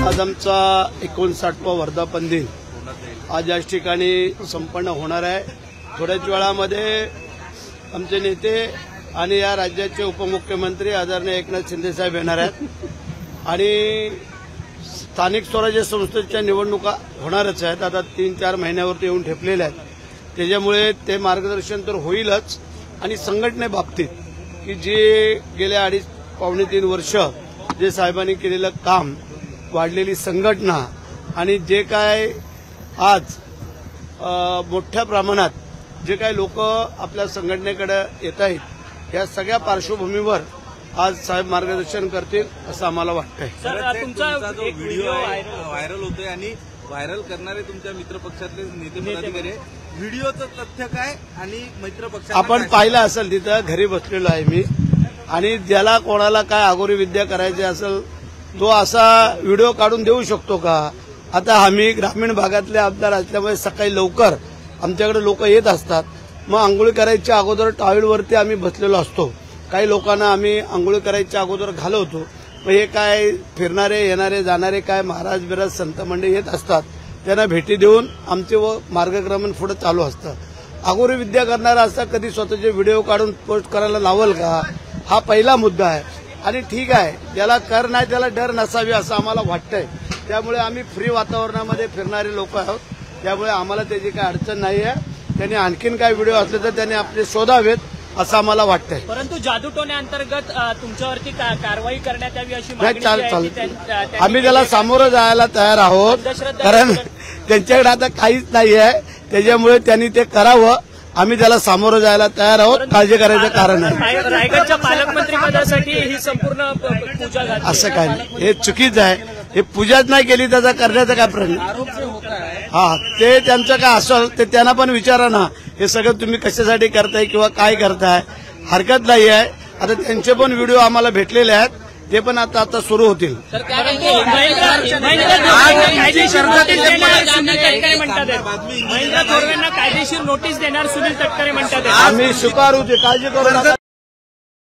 आज आमचा 59वा वर्धापन दिन आज याच ठिकाणी संपन्न होणार आहे। थोड्याच वेळामध्ये आमचे नेते आणि या राज्याचे उपमुख्यमंत्री आदरणीय एकनाथ शिंदे साहेब येणार आहेत आणि स्थानिक स्वराज्य संस्थेच्या निवडणुका होणारच आहेत। आता 3-4 महिन्यावरती येऊन ठेपलेल्या आहेत। त्याच्यामुळे ते मार्गदर्शन तर होईलच आणि संघटनेबाबतीत की जे गेल्या 2.5-3 वर्ष जे साहेबांनी केलेलं काम, वाढलेली संघटना आणि जे काय आज मोठ्या प्रमाणात जे काही लोक आपल्या संघटनेकडे येत आहेत या सगळ्या पार्श्वभूमीवर आज साहेब मार्गदर्शन करतील असं आम्हाला वाटतंय। तुमचा एक व्हिडिओ व्हायरल होतोय आणि व्हायरल करणारे तुमच्या मित्रपक्षातले नेते पदाधिकारी, व्हिडिओचं तथ्य काय आणि मित्रपक्ष आपण पाहिलं असेल तिथं घरी बसलेलो आहे मी आणि ज्याला कोणाला काय आगोरी विद्या करायची असेल तो असा व्हिडिओ काढून देऊ शकतो का? आता आम्ही ग्रामीण भागातले आमदार असल्यामुळे सकाळी लवकर आमच्याकडे लोक येत असतात। मग आंघोळी करायच्या अगोदर टॉयलवरती आम्ही बसलेलो असतो। काही लोकांना आम्ही आंघोळी करायच्या अगोदर घालवतो। मग हे काय फिरणारे येणारे जाणारे काय महाराज बिराज संत मंडळी येत असतात, त्यांना भेटी देऊन आमचे व मार्गक्रमण पुढे चालू असतं। आगोरी विद्या करणारा असा कधी स्वतःचे व्हिडिओ काढून पोस्ट करायला लावल का? हा पहिला मुद्दा आहे। आणि ठीक आहे, ज्याला कर नाही त्याला डर नसावी असं आम्हाला वाटतंय। त्यामुळे आम्ही फ्री वातावरणामध्ये फिरणारे लोक आहोत, त्यामुळे आम्हाला त्याची काही अडचण नाही आहे। त्यांनी आणखीन काय व्हिडिओ असले तर त्यांनी आपले शोधावेत असं आम्हाला वाटतंय। परंतु जादूटोण्याअंतर्गत तुमच्यावरती कारवाई करण्यात यावी अशी मागणी चालेल। आम्ही त्याला सामोरं जायला तयार आहोत, कारण त्यांच्याकडे आता काहीच नाही आहे। त्याच्यामुळे त्यांनी ते करावं, आम्ही त्याला सामोरं जायला तयार आहोत। काळजी करायचं कारण नाही। रायगडच्या पालकमंत्री पदासाठी ही संपूर्ण पूजा झाली असं काय नाही, हे चुकीचं आहे। हे पूजाच नाही केली त्याचा करण्याचा काय प्रश्न? हा, ते त्यांचं काय असेल ते त्यांना पण विचारा ना। हे सगळं तुम्ही कशासाठी करताय किंवा काय करताय, हरकत नाही आहे। आता त्यांचे पण व्हिडिओ आम्हाला भेटलेले आहेत, ते पण आता सुरू होतील। कायदेशीर नोटीस देणार सुनील तटकरे म्हणतात। आम्ही स्वीकारू, ते काळजी करू नका।